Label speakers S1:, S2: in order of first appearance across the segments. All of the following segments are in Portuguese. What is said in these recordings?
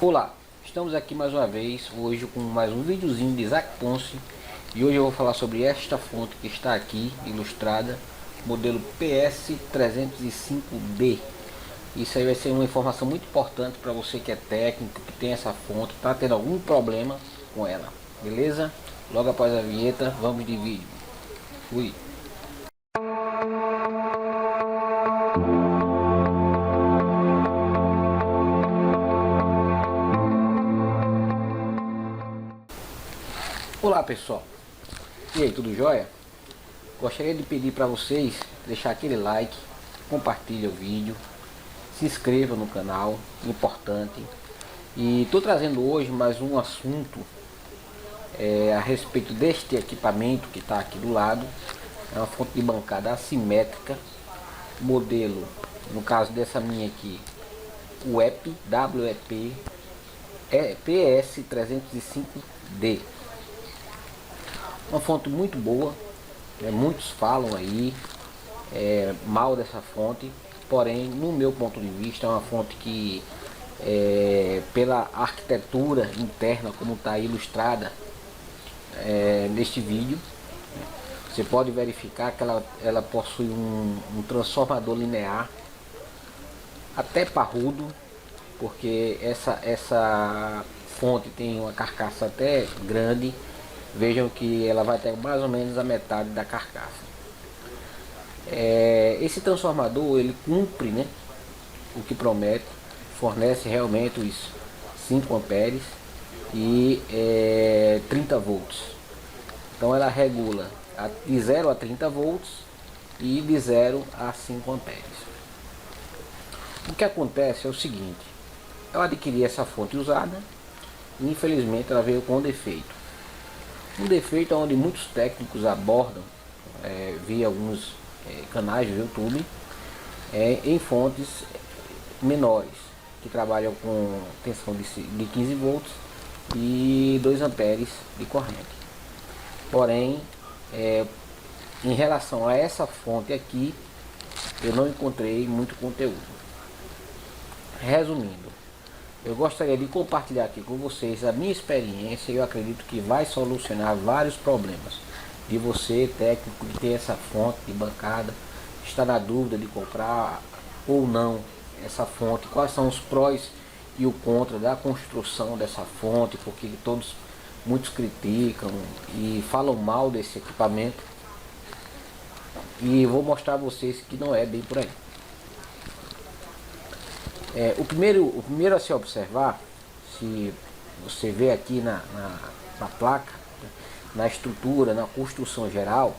S1: Olá, estamos aqui mais uma vez, hoje com mais um videozinho de Isaac Ponce. E hoje eu vou falar sobre esta fonte que está aqui, ilustrada, modelo PS305D. Isso aí vai ser uma informação muito importante para você que é técnico, que tem essa fonte, está tendo algum problema com ela, beleza? Logo após a vinheta, vamos de vídeo. Fui! Olá pessoal, e aí, tudo jóia? Gostaria de pedir para vocês deixar aquele like, compartilhe o vídeo, se inscreva no canal, importante. E estou trazendo hoje mais um assunto a respeito deste equipamento que está aqui do lado. É uma fonte de bancada assimétrica, modelo, no caso dessa minha aqui, o WEP PS305D. Uma fonte muito boa, muitos falam aí mal dessa fonte, porém no meu ponto de vista é uma fonte que pela arquitetura interna como está ilustrada neste vídeo, você pode verificar que ela possui um transformador linear até parrudo, porque essa fonte tem uma carcaça até grande. Vejam que ela vai ter mais ou menos a metade da carcaça. Esse transformador ele cumpre, né, o que promete, fornece realmente os 5 amperes e 30 volts. Então ela regula de 0 a 30 volts e de 0 a 5 amperes. O que acontece é o seguinte: eu adquiri essa fonte usada e infelizmente ela veio com defeito. Um defeito onde muitos técnicos abordam via alguns canais do YouTube em fontes menores, que trabalham com tensão de 15 volts e 2 amperes de corrente. Porém, em relação a essa fonte aqui, eu não encontrei muito conteúdo. Resumindo, eu gostaria de compartilhar aqui com vocês a minha experiência e eu acredito que vai solucionar vários problemas de você, técnico, que tem essa fonte de bancada, está na dúvida de comprar ou não essa fonte, quais são os prós e o contra da construção dessa fonte, porque muitos criticam e falam mal desse equipamento, e vou mostrar a vocês que não é bem por aí. O primeiro a se observar, se você vê aqui na placa, na estrutura, na construção geral,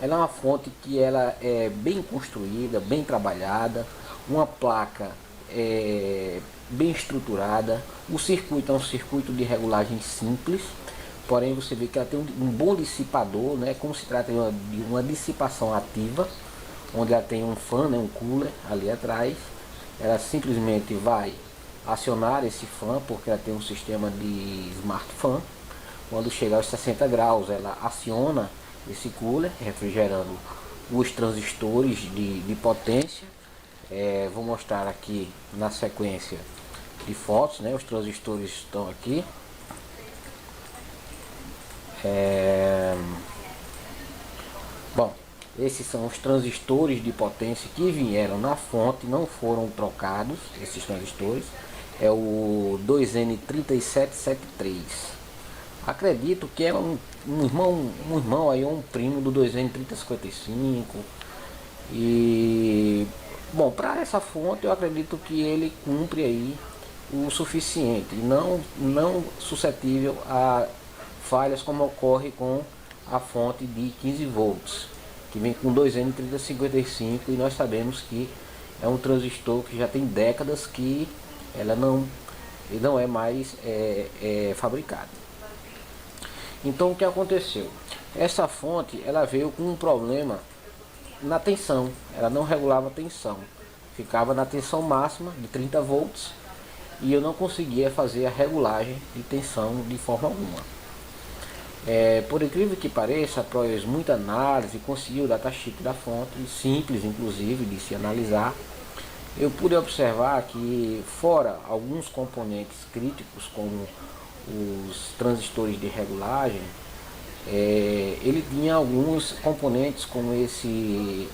S1: ela é uma fonte que ela é bem construída, bem trabalhada, uma placa bem estruturada. O circuito é um circuito de regulagem simples, porém você vê que ela tem um bom dissipador, né? Como se trata de uma dissipação ativa, onde ela tem um fã, né? Um cooler ali atrás. Ela simplesmente vai acionar esse fã, porque ela tem um sistema de smart fan. Quando chegar aos 60 graus, ela aciona esse cooler, refrigerando os transistores de potência. Vou mostrar aqui na sequência de fotos, né? Os transistores estão aqui. Bom, esses são os transistores de potência que vieram na fonte, não foram trocados. Esses transistores é o 2N3773. Acredito que é um irmão aí, um primo do 2N3055. E bom, para essa fonte eu acredito que ele cumpre aí o suficiente, não suscetível a falhas como ocorre com a fonte de 15 volts, que vem com 2N3055, e nós sabemos que é um transistor que já tem décadas que ela não é mais fabricado. Então o que aconteceu? Essa fonte ela veio com um problema na tensão, ela não regulava a tensão, ficava na tensão máxima de 30 volts e eu não conseguia fazer a regulagem de tensão de forma alguma. Por incrível que pareça, após muita análise, conseguiu o datasheet da fonte, simples inclusive de se analisar, eu pude observar que, fora alguns componentes críticos, como os transistores de regulagem, ele tinha alguns componentes como esse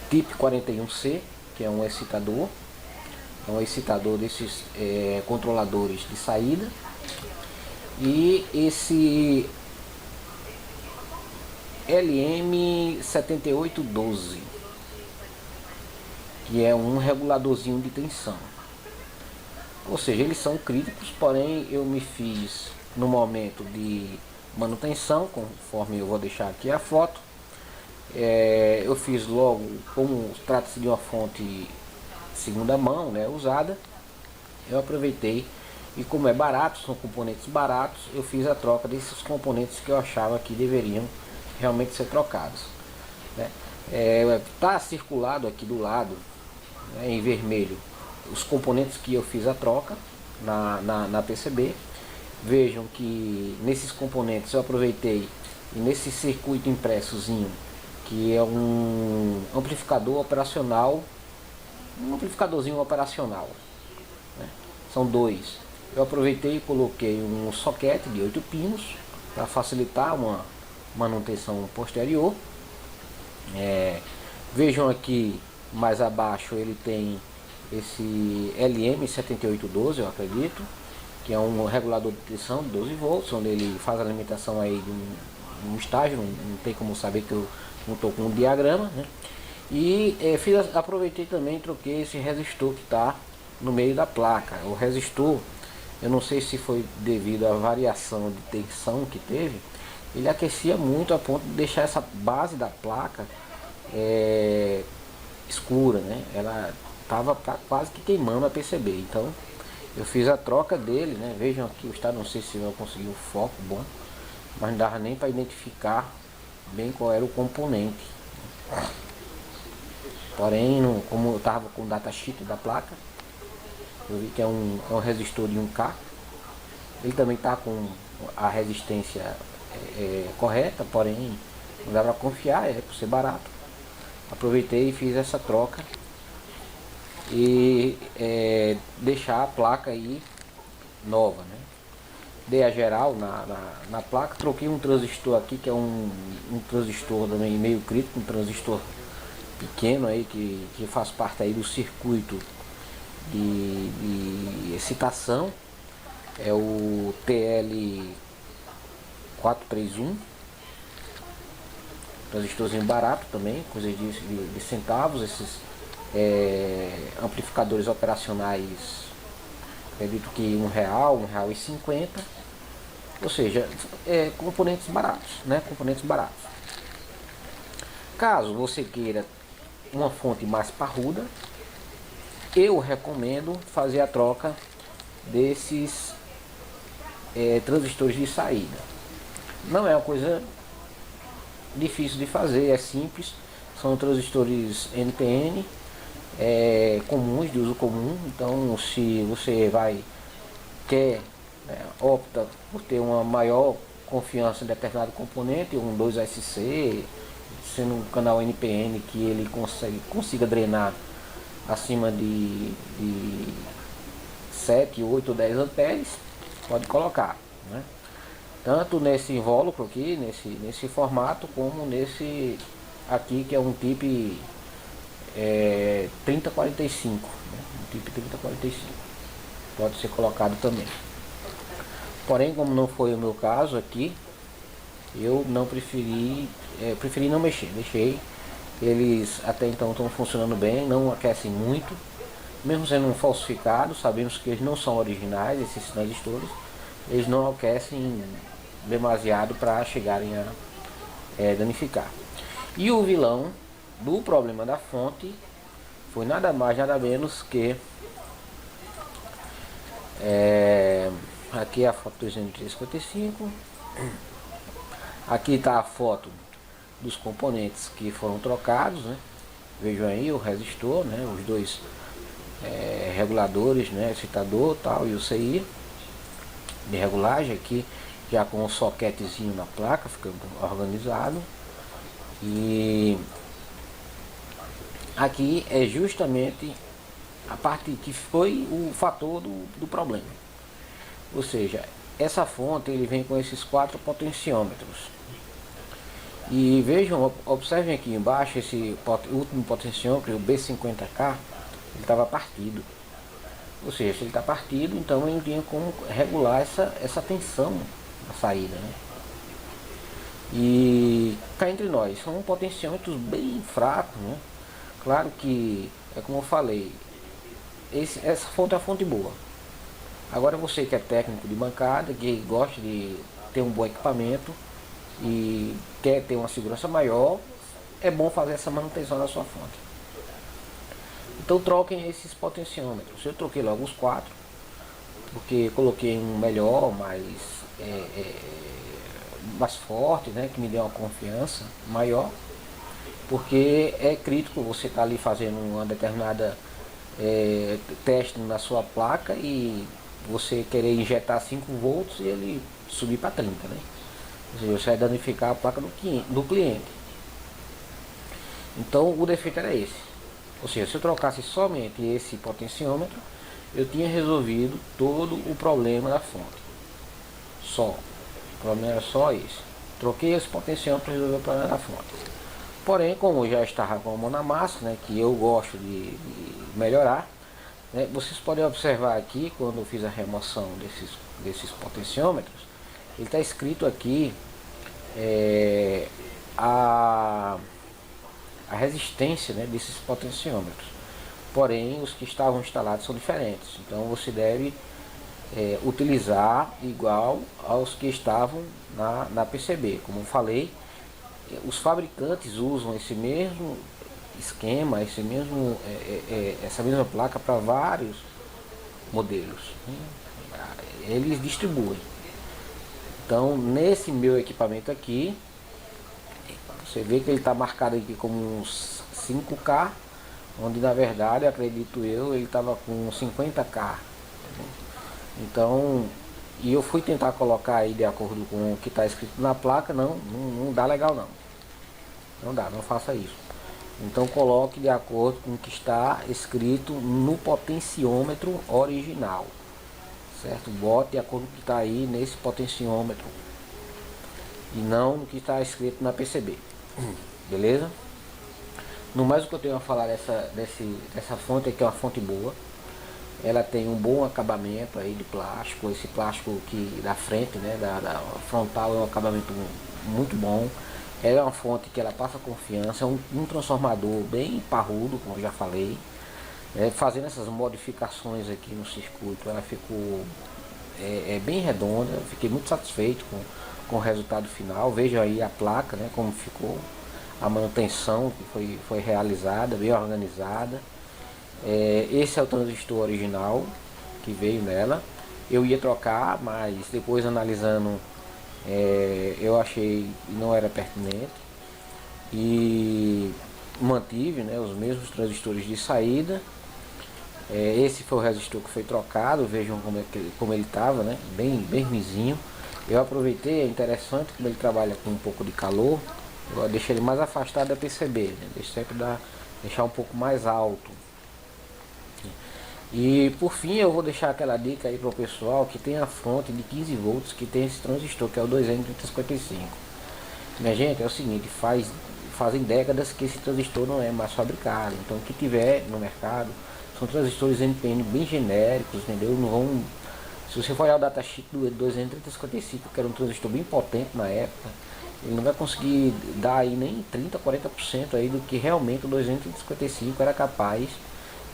S1: TIP 41C, que é um excitador desses controladores de saída, e esse LM7812, que é um reguladorzinho de tensão. Ou seja, eles são críticos, porém eu me fiz no momento de manutenção, conforme eu vou deixar aqui a foto. Eu fiz logo, como trata-se de uma fonte segunda mão, né, usada, eu aproveitei, e como é barato, são componentes baratos, eu fiz a troca desses componentes que eu achava que deveriam realmente ser trocados, né. Tá circulado aqui do lado, né, em vermelho, os componentes que eu fiz a troca na PCB. Vejam que nesses componentes eu aproveitei, e nesse circuito impressozinho, que é um amplificador operacional, um amplificadorzinho operacional, né? São dois. Eu aproveitei e coloquei um soquete de 8 pinos para facilitar uma manutenção posterior. Vejam aqui mais abaixo, ele tem esse LM7812, eu acredito, que é um regulador de tensão de 12 volts, onde ele faz a alimentação aí de um estágio, não tem como saber que eu não estou com um diagrama, né? E aproveitei também e troquei esse resistor que está no meio da placa. O resistor, eu não sei se foi devido à variação de tensão que teve, ele aquecia muito a ponto de deixar essa base da placa escura, né? Ela estava quase que queimando a PCB. Então eu fiz a troca dele, né? Vejam aqui o estado, não sei se eu consegui o foco bom, mas não dava nem para identificar bem qual era o componente. Porém, como eu estava com o datasheet da placa, eu vi que é um resistor de 1K. Ele também está com a resistência correta, porém não dá para confiar, por ser barato. Aproveitei e fiz essa troca e deixar a placa aí nova, né? Dei a geral na placa, troquei um transistor aqui, que é um transistor também meio crítico, um transistor pequeno aí que faz parte aí do circuito de excitação, é o TL431, transistorzinho barato também, coisa de centavos. Esses amplificadores operacionais, acredito que R$1, R$1,50, ou seja, componentes baratos, né? Componentes baratos. Caso você queira uma fonte mais parruda, eu recomendo fazer a troca desses transistores de saída. Não é uma coisa difícil de fazer, é simples. São transistores NPN comuns, de uso comum. Então, se você opta por ter uma maior confiança em determinado componente, um 2SC, sendo um canal NPN que ele consiga drenar acima de 7, 8 ou 10 amperes, pode colocar, né? Tanto nesse invólucro aqui, nesse formato, como nesse aqui, que é um TIP 3045, né? Um TIP 3045 pode ser colocado também. Porém, como não foi o meu caso aqui, eu não preferi não mexer. Deixei. Eles até então estão funcionando bem, não aquecem muito, mesmo sendo um falsificado. Sabemos que eles não são originais, esses transistores. Eles não aquecem demasiado para chegarem a danificar. E o vilão do problema da fonte foi nada mais, nada menos que aqui é a foto 2355. Aqui está a foto dos componentes que foram trocados, né? Vejam aí o resistor, né? Os dois reguladores, né? Excitador tal, e o CI de regulagem aqui, já com um soquetezinho na placa, ficando organizado. E aqui é justamente a parte que foi o fator do problema. Ou seja, essa fonte ele vem com esses 4 potenciômetros. E vejam, observem aqui embaixo esse último potenciômetro, o B50K, ele estava partido. Ou seja, se ele está partido, então ele não tinha como regular essa tensão na saída, né? E cá entre nós, são potenciômetros bem fracos, né? Claro que, é como eu falei, essa fonte é uma fonte boa. Agora você que é técnico de bancada, que gosta de ter um bom equipamento e quer ter uma segurança maior, é bom fazer essa manutenção da sua fonte. Então troquem esses potenciômetros. Eu troquei logo os 4, porque coloquei um melhor, mais forte, né, que me deu uma confiança maior, porque é crítico você estar ali fazendo uma determinada teste na sua placa e você querer injetar 5 volts e ele subir para 30, né? Ou seja, você vai danificar a placa do cliente. Então o defeito era esse. Ou seja, se eu trocasse somente esse potenciômetro, eu tinha resolvido todo o problema da fonte. Só. O problema era só esse. Troquei esse potenciômetro para resolver o problema da fonte. Porém, como eu já estava com a mão na massa, né, que eu gosto de melhorar, né, vocês podem observar aqui, quando eu fiz a remoção desses potenciômetros, ele está escrito aqui a resistência, né, desses potenciômetros. Porém, os que estavam instalados são diferentes. Então você deve utilizar igual aos que estavam na PCB. Como eu falei, os fabricantes usam esse mesmo esquema, essa mesma placa para vários modelos. Eles distribuem. Então, nesse meu equipamento aqui, você vê que ele está marcado aqui como uns 5K, onde na verdade, acredito eu, ele estava com 50K. Então, e eu fui tentar colocar aí de acordo com o que está escrito na placa, não dá legal não. Não dá, não faça isso. Então coloque de acordo com o que está escrito no potenciômetro original. Certo? Bote de acordo com o que está aí nesse potenciômetro. E não no que está escrito na PCB. Beleza? No mais, o que eu tenho a falar dessa fonte é que é uma fonte boa. Ela tem um bom acabamento aí de plástico. Esse plástico que da frente, né, da frontal, é um acabamento muito bom. Ela é uma fonte que ela passa confiança. É um transformador bem parrudo, como eu já falei. Fazendo essas modificações aqui no circuito, ela ficou bem redonda. Fiquei muito satisfeito com o resultado final. Veja aí a placa, né, como ficou. A manutenção que foi realizada, bem organizada. Esse é o transistor original que veio nela. Eu ia trocar, mas depois analisando, eu achei que não era pertinente e mantive, né, os mesmos transistores de saída. Esse foi o resistor que foi trocado. Vejam como ele estava, né, bem ruizinho. Eu aproveitei, é interessante como ele trabalha com um pouco de calor. Eu deixei ele mais afastado da PCB, né? Deixo sempre deixar um pouco mais alto. E por fim, eu vou deixar aquela dica aí para o pessoal que tem a fonte de 15 volts que tem esse transistor, que é o 2N3055. Minha gente, é o seguinte, fazem décadas que esse transistor não é mais fabricado. Então o que tiver no mercado são transistores NPN bem genéricos, entendeu? Não vão, se você for olhar o datasheet do 2N3055, que era um transistor bem potente na época, ele não vai conseguir dar aí nem 30, 40% aí do que realmente o 255 era capaz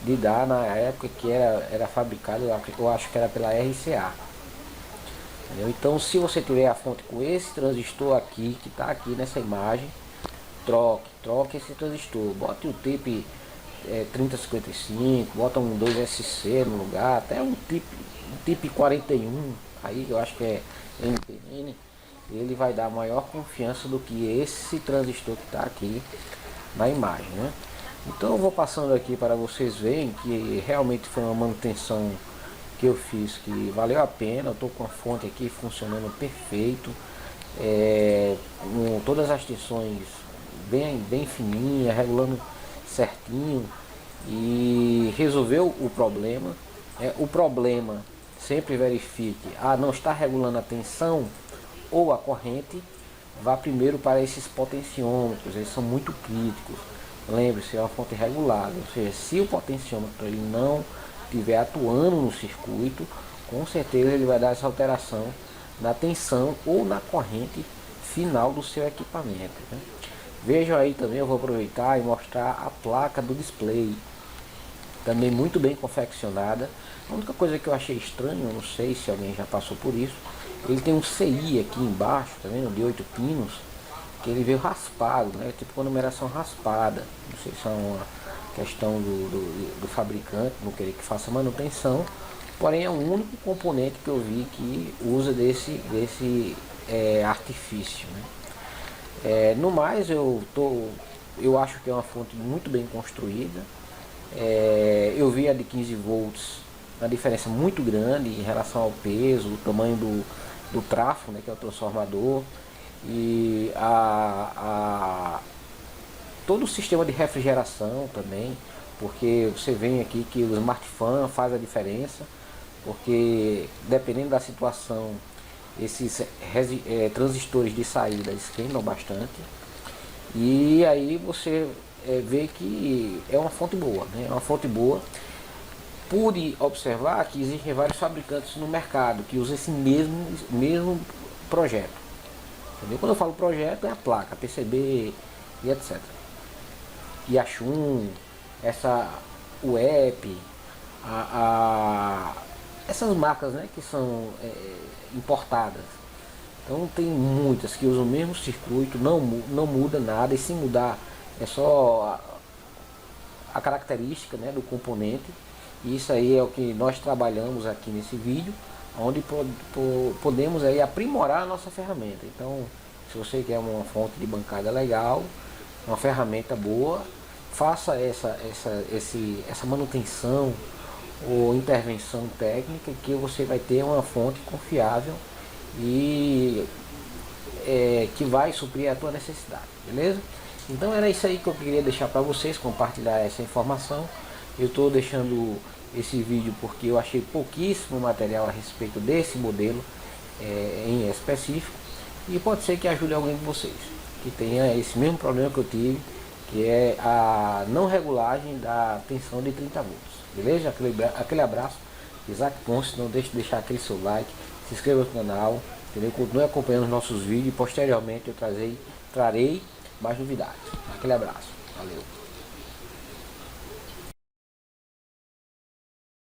S1: de dar na época que era fabricado. Eu acho que era pela RCA. Entendeu? Então, se você tiver a fonte com esse transistor aqui, que está aqui nessa imagem, troque esse transistor. Bote o TIP 3055, bota um 2SC no lugar, até um TIP 41, aí eu acho que é NPN. Ele vai dar maior confiança do que esse transistor que está aqui na imagem, né? Então eu vou passando aqui para vocês verem que realmente foi uma manutenção que eu fiz que valeu a pena. Eu estou com a fonte aqui funcionando perfeito, com todas as tensões bem fininhas, regulando certinho e resolveu o problema. O problema, sempre verifique, não está regulando a tensão ou a corrente, vá primeiro para esses potenciômetros, eles são muito críticos. Lembre-se, é uma fonte regulada, ou seja, se o potenciômetro ele não estiver atuando no circuito, com certeza ele vai dar essa alteração na tensão ou na corrente final do seu equipamento, né? Vejam aí também, eu vou aproveitar e mostrar a placa do display, também muito bem confeccionada. A única coisa que eu achei estranho, eu não sei se alguém já passou por isso, ele tem um CI aqui embaixo, tá vendo, de 8 pinos, que ele veio raspado, né? Tipo com a numeração raspada. Não sei se é uma questão do fabricante não querer que faça manutenção, porém é o único componente que eu vi que usa desse artifício, né? No mais, eu acho que é uma fonte muito bem construída. Eu vi a de 15 volts, uma diferença muito grande em relação ao peso, o tamanho do trafo, né, que é o transformador, e todo o sistema de refrigeração também, porque você vê aqui que o Smart Fan faz a diferença, porque dependendo da situação, esses transistores de saída esquentam bastante, e aí você vê que é uma fonte boa, né? É uma fonte boa. Pude observar que existem vários fabricantes no mercado que usam esse mesmo projeto. Entendeu? Quando eu falo projeto, é a placa, PCB e etc. Yachun, UEP, essas marcas, né, que são importadas. Então tem muitas que usam o mesmo circuito, não muda nada, e se mudar é só a característica, né, do componente. E isso aí é o que nós trabalhamos aqui nesse vídeo, onde podemos aí aprimorar a nossa ferramenta. Então, se você quer uma fonte de bancada legal, uma ferramenta boa, faça essa manutenção ou intervenção técnica, que você vai ter uma fonte confiável e que vai suprir a tua necessidade, beleza? Então era isso aí que eu queria deixar para vocês, compartilhar essa informação. Eu estou deixando esse vídeo porque eu achei pouquíssimo material a respeito desse modelo em específico, e pode ser que ajude alguém de vocês que tenha esse mesmo problema que eu tive, que é a não regulagem da tensão de 30 volts, beleza? Aquele abraço, Isaac Ponce. Não deixe de deixar aquele seu like, se inscreva no canal, entendeu? Continue acompanhando os nossos vídeos e posteriormente eu trarei mais novidades. Aquele abraço, valeu!